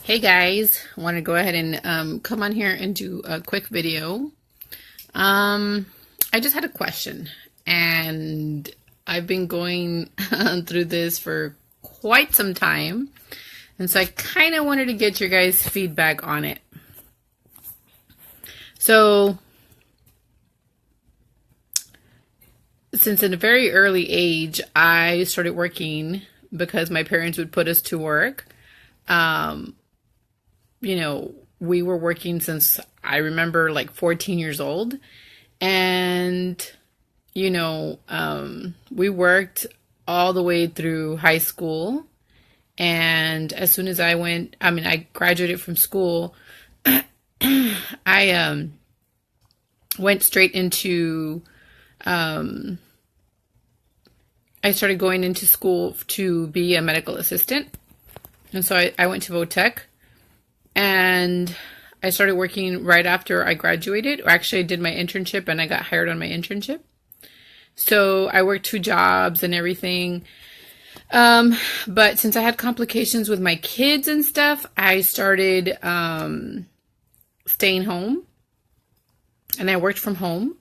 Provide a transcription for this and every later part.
Hey guys, I want to go ahead and come on here and do a quick video. I just had a question, and I've been going through this for quite some time, and so I kind of wanted to get your guys' feedback on it. So, since at a very early age, I started working because my parents would put us to work. Um, we were working since I remember like 14 years old. And, we worked all the way through high school. And as soon as I graduated from school, I went straight into, I started going into school to be a medical assistant. And so I went to Votech. And I started working right after I graduated. Or actually, I did my internship and I got hired on my internship. So I worked 2 jobs and everything. But since I had complications with my kids and stuff, I started staying home. And I worked from home.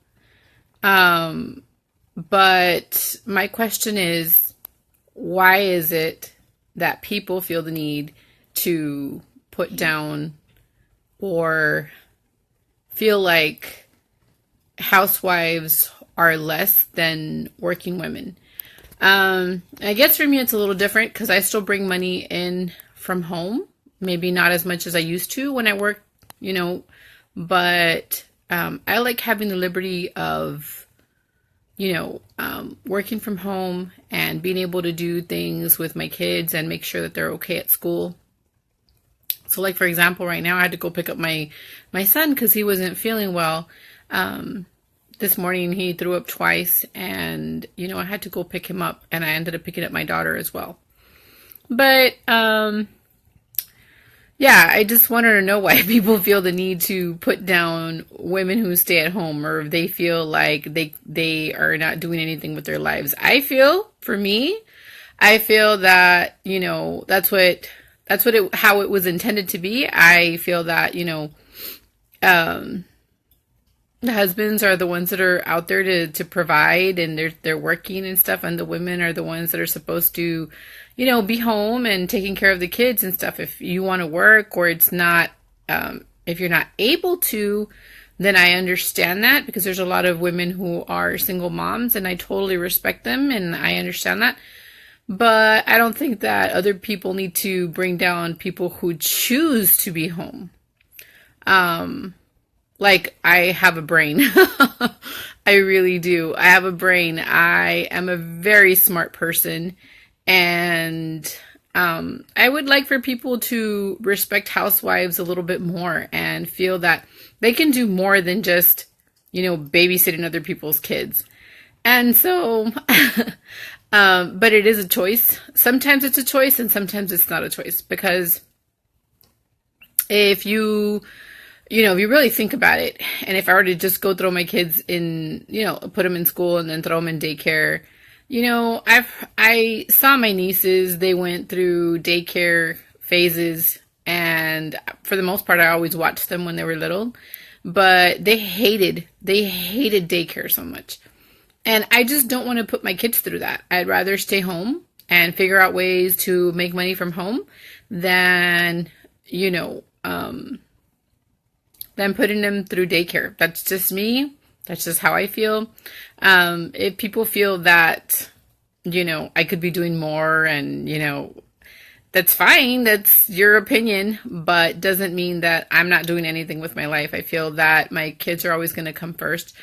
But my question is, why is it that people feel the need to put down or feel like housewives are less than working women? I guess for me it's a little different because I still bring money in from home. Maybe not as much as I used to when I work, but I like having the liberty of, working from home and being able to do things with my kids and make sure that they're okay at school. So, like, for example, right now I had to go pick up my son because he wasn't feeling well. This morning he threw up twice, and, I had to go pick him up, and I ended up picking up my daughter as well. But, yeah, I just wanted to know why people feel the need to put down women who stay at home, or if they feel like they are not doing anything with their lives. For me, I feel that, how it was intended to be. I feel that, the husbands are the ones that are out there to provide, and they're working and stuff, and the women are the ones that are supposed to, be home and taking care of the kids and stuff. If you want to work, or it's not, if you're not able to, then I understand that, because there's a lot of women who are single moms, and I totally respect them, and I understand that. But I don't think that other people need to bring down people who choose to be home. Like, I have a brain. I really do. I have a brain. I am a very smart person. And I would like for people to respect housewives a little bit more and feel that they can do more than just, babysitting other people's kids. And so... but it is a choice. Sometimes it's a choice and sometimes it's not a choice, because if you really think about it, and if I were to just go throw my kids in, put them in school and then throw them in daycare, I saw my nieces, they went through daycare phases, and for the most part, I always watched them when they were little, but they hated daycare so much. And I just don't want to put my kids through that. I'd rather stay home and figure out ways to make money from home than, than putting them through daycare. That's just me. That's just how I feel. If people feel that, I could be doing more, and, that's fine. That's your opinion, but doesn't mean that I'm not doing anything with my life. I feel that my kids are always going to come first.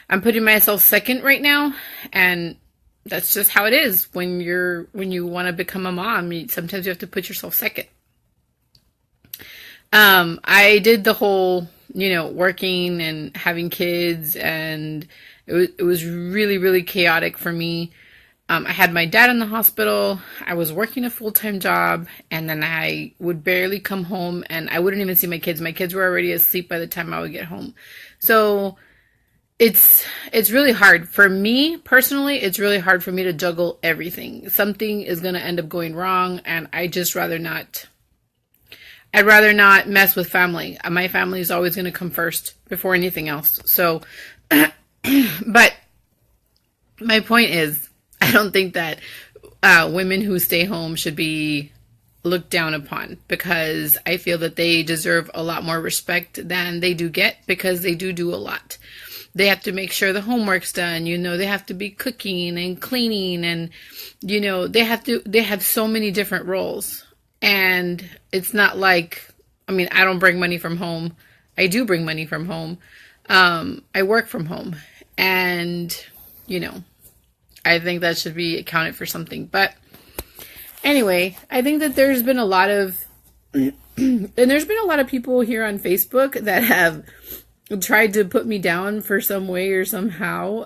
I'm putting myself second right now, and that's just how it is. When you want to become a mom, sometimes you have to put yourself second. I did the whole, working and having kids, and it was really, really chaotic for me. I had my dad in the hospital. I was working a full-time job, and then I would barely come home, and I wouldn't even see my kids. My kids were already asleep by the time I would get home. So it's really hard for me personally. It's really hard for me to juggle everything. Something is going to end up going wrong, and I just rather not I'd rather not mess with family. My family is always going to come first before anything else. So, but my point is, I don't think that women who stay home should be looked down upon, because I feel that they deserve a lot more respect than they do get, because they do a lot. They have to make sure the homework's done. They have to be cooking and cleaning, and they have so many different roles. And it's not like, I don't bring money from home. I do bring money from home. I work from home, and I think that should be accounted for something. But anyway, I think that there's been a lot of people here on Facebook that have tried to put me down for some way or somehow.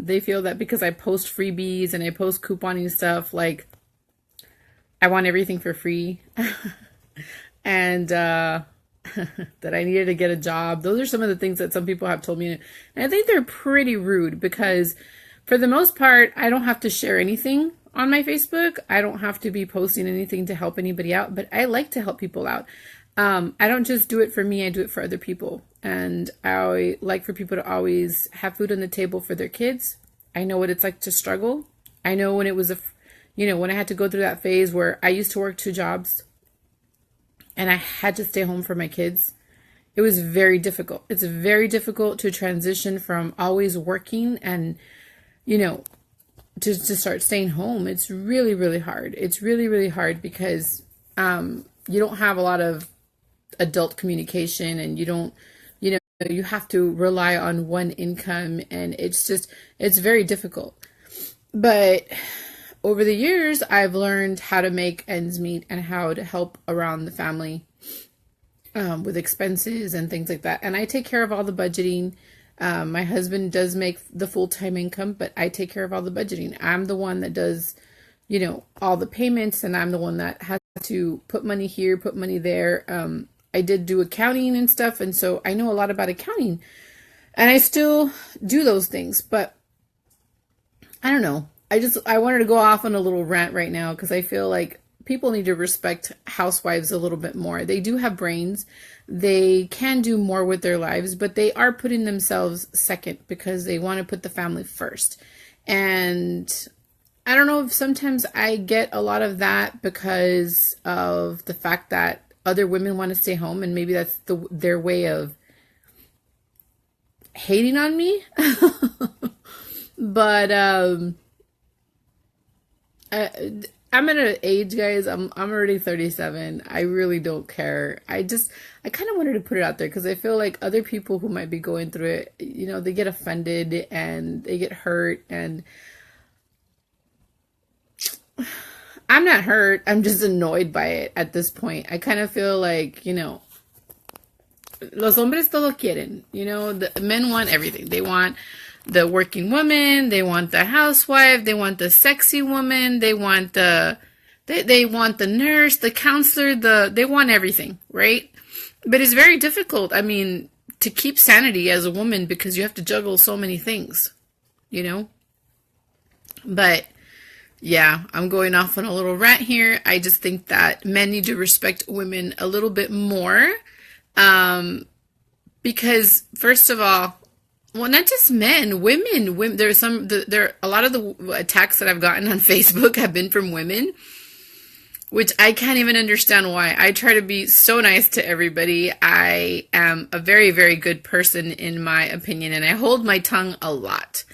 They feel that because I post freebies and I post couponing stuff, like I want everything for free, and that I needed to get a job. Those are some of the things that some people have told me, and I think they're pretty rude, because for the most part, I don't have to share anything on my Facebook. I don't have to be posting anything to help anybody out, but I like to help people out. I don't just do it for me, I do it for other people. And I like for people to always have food on the table for their kids. I know what it's like to struggle. I know when it was when I had to go through that phase where I used to work 2 jobs and I had to stay home for my kids. It was very difficult. It's very difficult to transition from always working and, to start staying home. It's really, really hard. It's really, really hard because you don't have a lot of adult communication, and you have to rely on one income, and it's very difficult. But over the years, I've learned how to make ends meet and how to help around the family with expenses and things like that. And I take care of all the budgeting. My husband does make the full-time income, but I take care of all the budgeting. I'm the one that does, all the payments, and I'm the one that has to put money here, put money there. I did do accounting and stuff, and so I know a lot about accounting, and I still do those things, but I don't know. I wanted to go off on a little rant right now, because I feel like people need to respect housewives a little bit more. They do have brains. They can do more with their lives, but they are putting themselves second because they want to put the family first. And I don't know if sometimes I get a lot of that because of the fact that other women want to stay home, and maybe that's their way of hating on me. But I'm at an age, guys. I'm already 37. I really don't care. I kind of wanted to put it out there because I feel like other people who might be going through it, they get offended and they get hurt, and I'm not hurt. I'm just annoyed by it at this point. I kind of feel like, los hombres todo quieren. The men want everything. They want the working woman, they want the housewife, they want the sexy woman, they want they want the nurse, the counselor, they want everything, right? But it's very difficult, to keep sanity as a woman, because you have to juggle so many things, But yeah, I'm going off on a little rant here. I just think that men need to respect women a little bit more, because first of all, well, not just men, women. There's a lot of the attacks that I've gotten on Facebook have been from women, which I can't even understand why. I try to be so nice to everybody. I am a very, very good person in my opinion, and I hold my tongue a lot.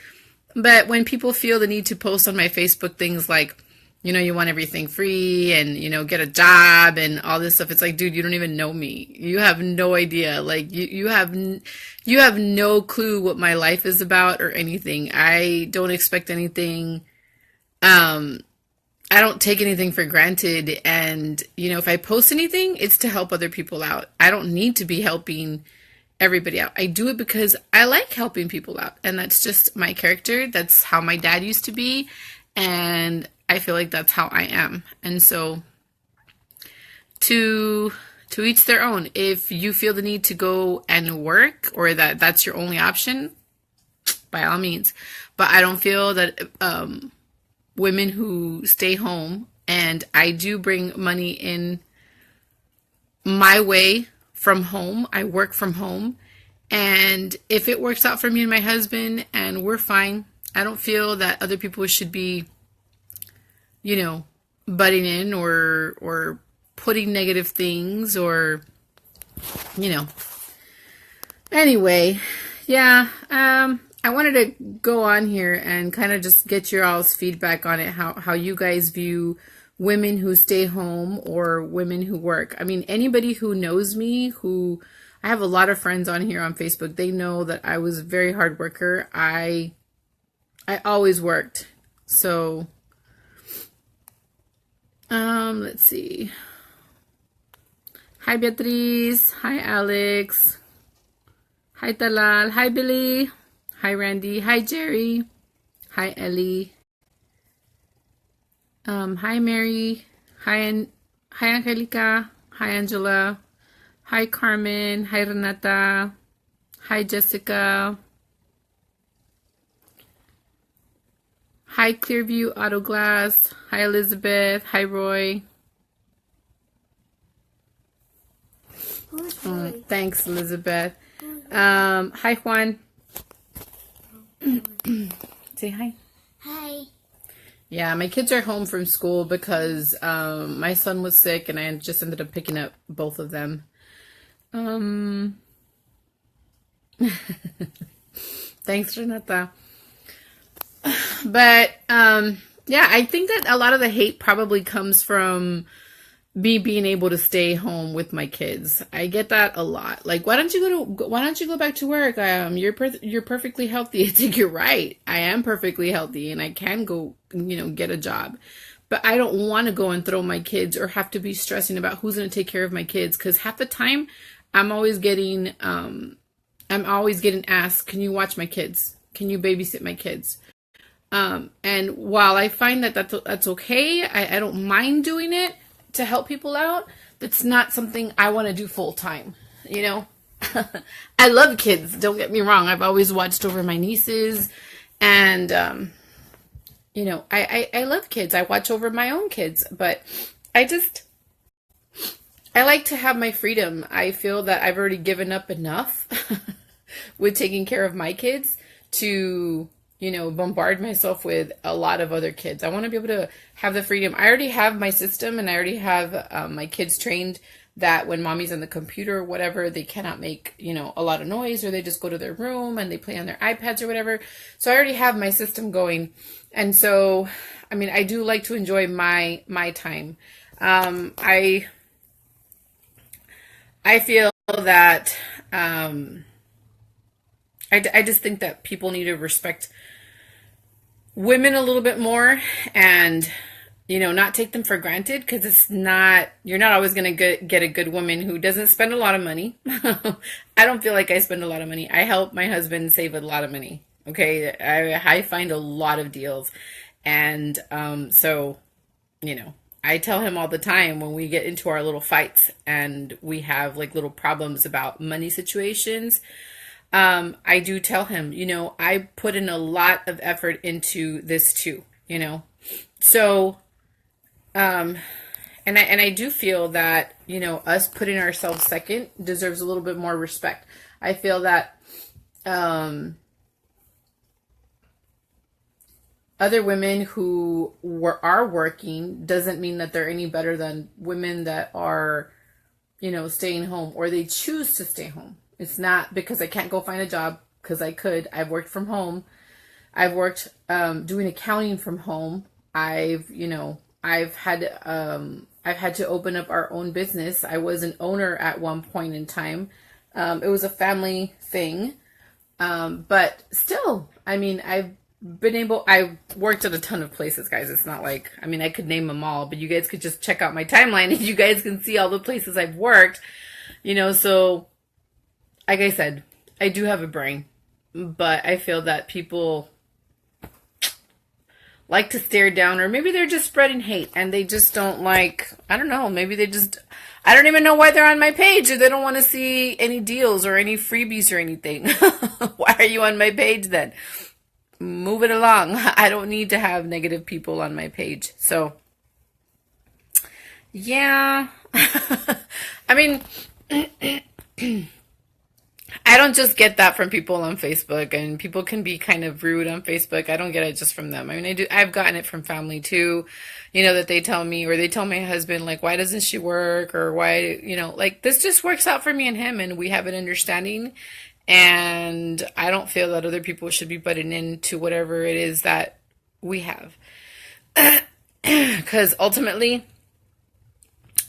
But when people feel the need to post on my Facebook things like, you want everything free and, get a job and all this stuff, it's like, dude, you don't even know me. You have no idea. Like, you have no clue what my life is about or anything. I don't expect anything. I don't take anything for granted. And, if I post anything, it's to help other people out. I don't need to be helping everybody out. I do it because I like helping people out. And that's just my character. That's how my dad used to be. And I feel like that's how I am. And so to each their own. If you feel the need to go and work, or that's your only option, by all means. But I don't feel that women who stay home, and I do bring money in my way from home. I work from home. And if it works out for me and my husband and we're fine, I don't feel that other people should be, you know, butting in or putting negative things or, you know. Anyway, yeah, I wanted to go on here and kind of just get your all's feedback on it, how you guys view women who stay home or women who work. I mean, anybody who knows me, who I have a lot of friends on here on Facebook, they know that I was a very hard worker. I always worked. So, let's see. Hi, Beatriz. Hi, Alex. Hi, Talal. Hi, Billy. Hi, Randy. Hi, Jerry. Hi, Ellie. Hi, Mary. Hi, Angelica. Hi, Angela. Hi, Carmen. Hi, Renata. Hi, Jessica. Hi, Clearview Auto Glass. Hi, Elizabeth. Hi, Roy. Thanks, Elizabeth. Hi, Juan. Say hi. Hi. Yeah, my kids are home from school because my son was sick and I just ended up picking up both of them. Thanks, Renata. But yeah, I think that a lot of the hate probably comes from me being able to stay home with my kids. I get that a lot. Like, why don't you go back to work? You're perfectly healthy. I think you're right. I am perfectly healthy and I can go, get a job. But I don't want to go and throw my kids or have to be stressing about who's going to take care of my kids, because half the time I'm always getting asked, "Can you watch my kids? Can you babysit my kids?" And while I find that that's okay, I don't mind doing it to help people out. That's not something I want to do full time, I love kids, don't get me wrong. I've always watched over my nieces and, I love kids. I watch over my own kids, but I like to have my freedom. I feel that I've already given up enough with taking care of my kids to bombard myself with a lot of other kids. I want to be able to have the freedom. I already have my system and I already have my kids trained that when mommy's on the computer or whatever, they cannot make, a lot of noise, or they just go to their room and they play on their iPads or whatever. So I already have my system going. And so, I do like to enjoy my time. I feel that, I just think that people need to respect women a little bit more and, not take them for granted, because you're not always going to get a good woman who doesn't spend a lot of money. I don't feel like I spend a lot of money. I help my husband save a lot of money. Okay. I find a lot of deals. And, so, I tell him all the time when we get into our little fights and we have like little problems about money situations, I do tell him, I put in a lot of effort into this too, so, and I do feel that, us putting ourselves second deserves a little bit more respect. I feel that, other women who are working doesn't mean that they're any better than women that are, staying home, or they choose to stay home. It's not because I can't go find a job, because I could. I've worked from home. I've worked doing accounting from home. I've had to open up our own business. I was an owner at one point in time. It was a family thing. But still, I've worked at a ton of places, guys. It's not like, I could name them all, but you guys could just check out my timeline and you guys can see all the places I've worked, so like I said, I do have a brain, but I feel that people like to stare down, or maybe they're just spreading hate and they just don't like, I don't know, maybe I don't even know why they're on my page, or they don't want to see any deals or any freebies or anything. Why are you on my page then? Move it along. I don't need to have negative people on my page. So, yeah. I mean, I don't just get that from people on Facebook, and people can be kind of rude on Facebook. I don't get it just from them. I mean, I've gotten it from family too, that they tell me, or they tell my husband, like, why doesn't she work? Or why, like, this just works out for me and him, and we have an understanding. And I don't feel that other people should be butting into whatever it is that we have. Because ultimately,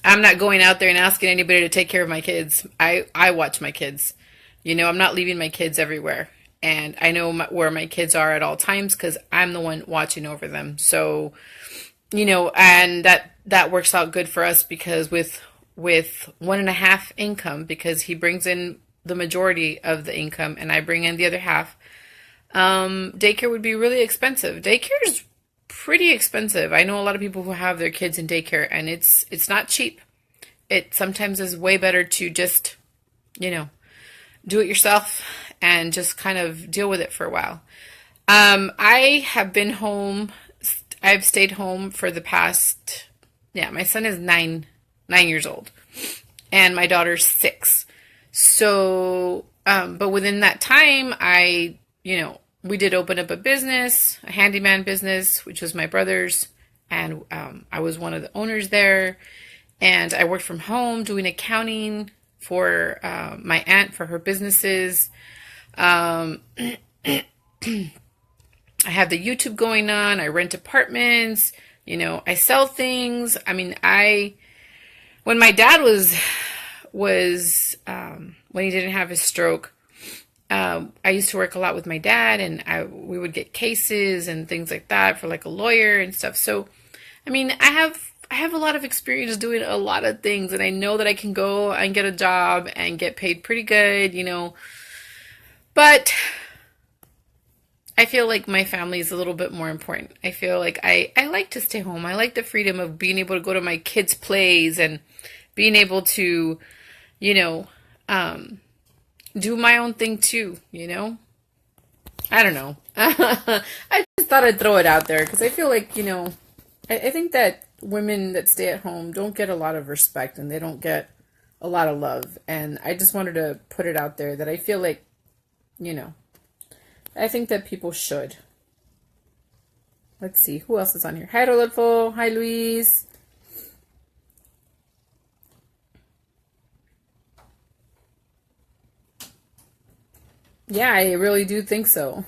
I'm not going out there and asking anybody to take care of my kids. I watch my kids. I'm not leaving my kids everywhere. And I know where my kids are at all times because I'm the one watching over them. So, and that works out good for us because with 1.5 income, because he brings in the majority of the income and I bring in the other half, daycare would be really expensive. Daycare is pretty expensive. I know a lot of people who have their kids in daycare and it's not cheap. It sometimes is way better to just, do it yourself and just kind of deal with it for a while. I have been home. I've stayed home for the past, my son is 9 years old and my daughter's 6. So, but within that time, we did open up a business, a handyman business, which was my brother's. And I was one of the owners there. And I worked from home doing accounting for my aunt for her businesses. I have the YouTube going on. I rent apartments. I sell things. I mean, when my dad was when he didn't have his stroke, I used to work a lot with my dad, and we would get cases and things like that for like a lawyer and stuff. So, I mean, I have a lot of experience doing a lot of things, and I know that I can go and get a job and get paid pretty good, but I feel like my family is a little bit more important. I feel like I like to stay home. I like the freedom of being able to go to my kids' plays and being able to, do my own thing too, I don't know. I just thought I'd throw it out there because I feel like, I think that women that stay at home don't get a lot of respect and they don't get a lot of love. And I just wanted to put it out there that I feel like, I think that people should. Let's see, who else is on here? Hi, Rodolfo. Hi, Luis. Yeah, I really do think so.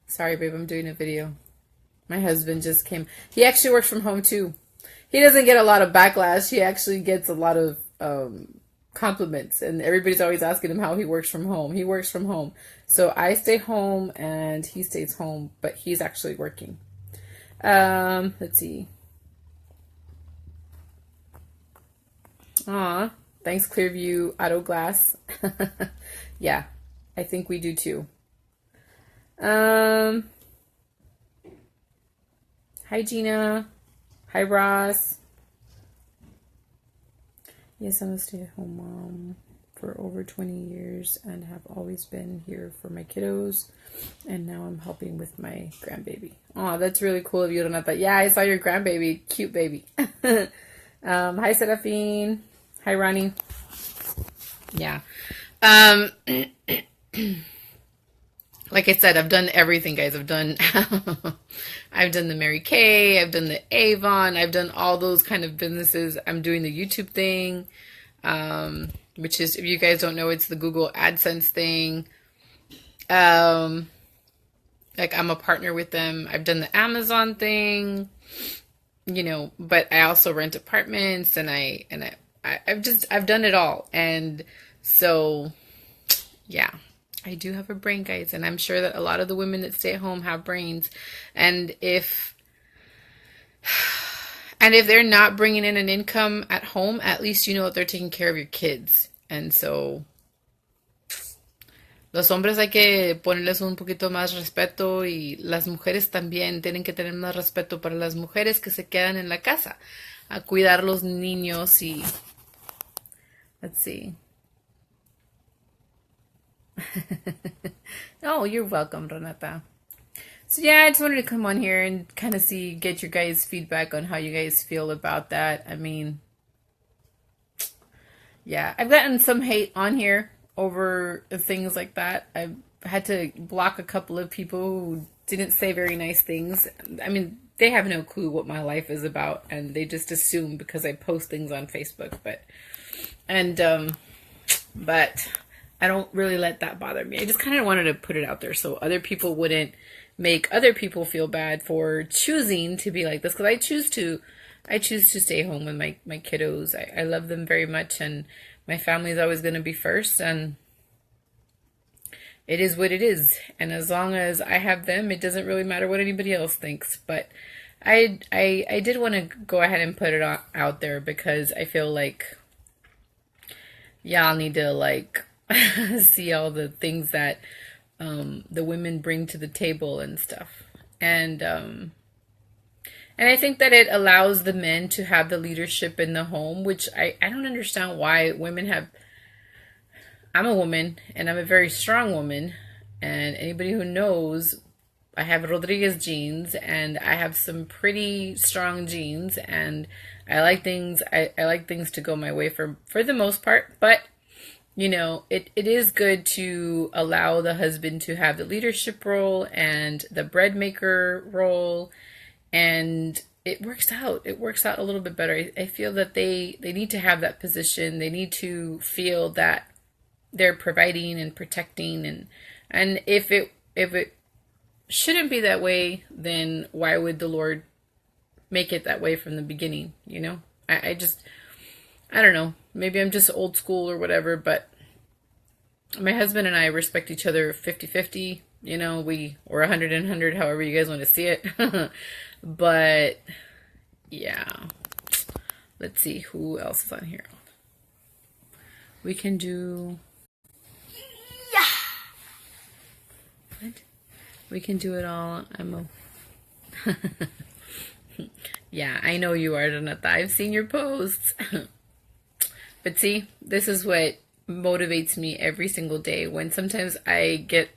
Sorry, babe, I'm doing a video. My husband just came. He actually works from home too. He doesn't get a lot of backlash. He actually gets a lot of compliments, and everybody's always asking him how he works from home. He works from home. So I stay home and he stays home, but he's actually working. Let's see. Aw, thanks Clearview Auto Glass. Yeah, I think we do too. Hi Gina. Hi Ross. Yes, I'm a stay-at-home mom for over 20 years and have always been here for my kiddos. And now I'm helping with my grandbaby. Oh, that's really cool of you, Renata. Yeah, I saw your grandbaby. Cute baby. Hi, Seraphine. Hi, Ronnie. Yeah. Like I said, I've done everything, guys. I've done the Mary Kay, I've done the Avon, I've done all those kind of businesses. I'm doing the YouTube thing, which is, if you guys don't know, it's the Google AdSense thing. Like I'm a partner with them. I've done the Amazon thing, but I also rent apartments and I've done it all. And so, yeah. I do have a brain, guys, and I'm sure that a lot of the women that stay at home have brains. And if they're not bringing in an income at home, at least you know that they're taking care of your kids. And so, los hombres hay que ponerles un poquito más respeto, y las mujeres también tienen que tener más respeto para las mujeres que se quedan en la casa a cuidar los niños. Y let's see. Oh, you're welcome, Renata. So yeah, I just wanted to come on here and kind of get your guys' feedback on how you guys feel about that. I mean, yeah, I've gotten some hate on here over things like that. I've had to block a couple of people who didn't say very nice things. I mean, they have no clue what my life is about, and they just assume because I post things on Facebook. And but I don't really let that bother me. I just kind of wanted to put it out there so other people wouldn't make other people feel bad for choosing to be like this, because I choose to stay home with my kiddos. I love them very much, and my family is always going to be first, and it is what it is. And as long as I have them, it doesn't really matter what anybody else thinks. But I did want to go ahead and put it out there because I feel like y'all need to like see all the things that the women bring to the table and stuff. And I think that it allows the men to have the leadership in the home, which I don't understand why women have. I'm a woman, and I'm a very strong woman. And anybody who knows, I have Rodriguez genes, and I have some pretty strong genes, and I like things. I like things to go my way for the most part. But you know, it is good to allow the husband to have the leadership role and the bread maker role, and it works out. It works out a little bit better. I feel that they need to have that position. They need to feel that they're providing and protecting, and if it shouldn't be that way, then why would the Lord make it that way from the beginning? You know, I don't know. Maybe I'm just old school or whatever, but my husband and I respect each other 50-50. You know, or 100 and 100, however you guys want to see it. But yeah, let's see who else is on here. We can do, what? We can do it all. Yeah, I know you are, Donata. I've seen your posts. But see, this is what motivates me every single day, when sometimes I get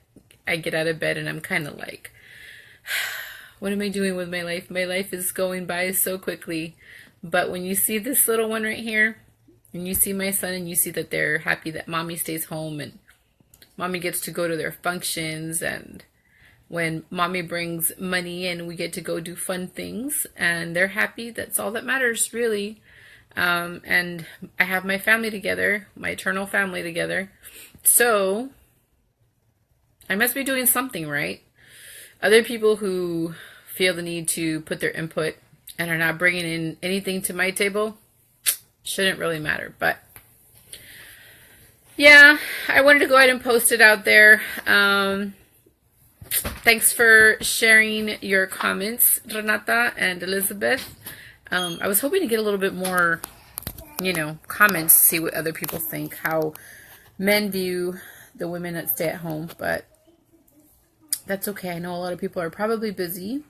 out of bed and I'm kind of like, what am I doing with my life? My life is going by so quickly. But when you see this little one right here, and you see my son, and you see that they're happy that mommy stays home, and mommy gets to go to their functions, and when mommy brings money and we get to go do fun things, and they're happy, that's all that matters, really. And I have my family together, my eternal family together. So I must be doing something right. Other people who feel the need to put their input and are not bringing in anything to my table shouldn't really matter. But yeah, I wanted to go ahead and post it out there. Thanks for sharing your comments, Renata and Elizabeth. I was hoping to get a little bit more, comments, see what other people think, how men view the women that stay at home, but that's okay. I know a lot of people are probably busy.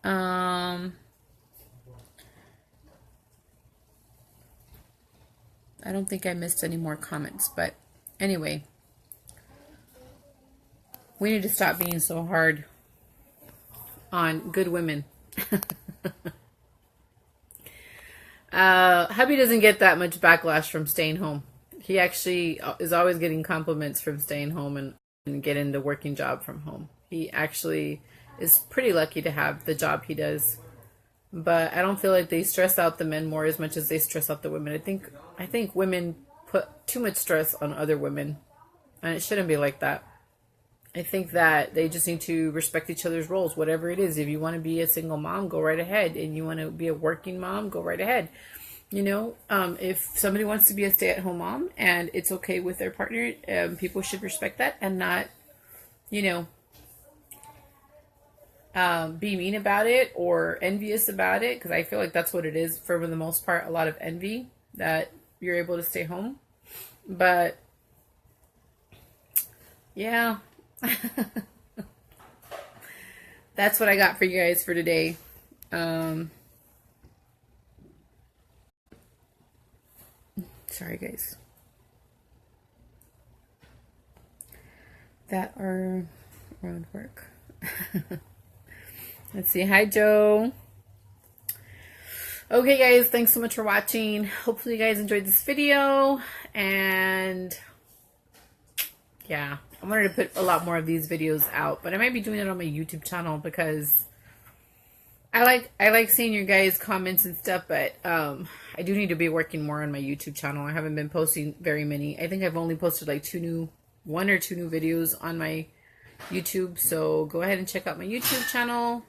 I don't think I missed any more comments, but anyway, we need to stop being so hard on good women. Hubby doesn't get that much backlash from staying home. He actually is always getting compliments from staying home and getting the working job from home. He actually is pretty lucky to have the job he does. But I don't feel like they stress out the men more as much as they stress out the women. I think women put too much stress on other women, and it shouldn't be like that. I think that they just need to respect each other's roles, whatever it is. If you want to be a single mom, go right ahead. And you want to be a working mom, go right ahead. If somebody wants to be a stay-at-home mom and it's okay with their partner, people should respect that and not, be mean about it or envious about it. Because I feel like that's what it is for the most part, a lot of envy that you're able to stay home. But yeah. That's what I got for you guys for today. Sorry, guys. That are around work. Let's see. Hi, Joe. Okay, guys, thanks so much for watching. Hopefully you guys enjoyed this video. And yeah, I wanted to put a lot more of these videos out, but I might be doing it on my YouTube channel because I like seeing your guys' comments and stuff, but I do need to be working more on my YouTube channel. I haven't been posting very many. I think I've only posted like one or two new videos on my YouTube, so go ahead and check out my YouTube channel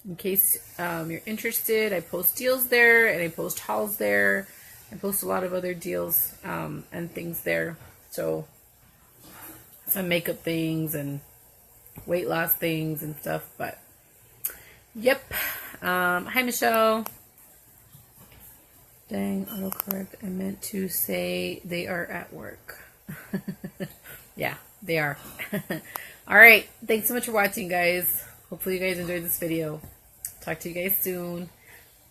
in case you're interested. I post deals there, and I post hauls there. I post a lot of other deals and things there. So some makeup things and weight loss things and stuff. But yep. Hi, Michelle. Dang, autocorrect. I meant to say they are at work. Yeah, they are. All right. Thanks so much for watching, guys. Hopefully you guys enjoyed this video. Talk to you guys soon.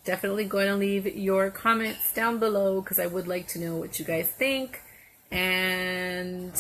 Definitely go ahead and leave your comments down below because I would like to know what you guys think. And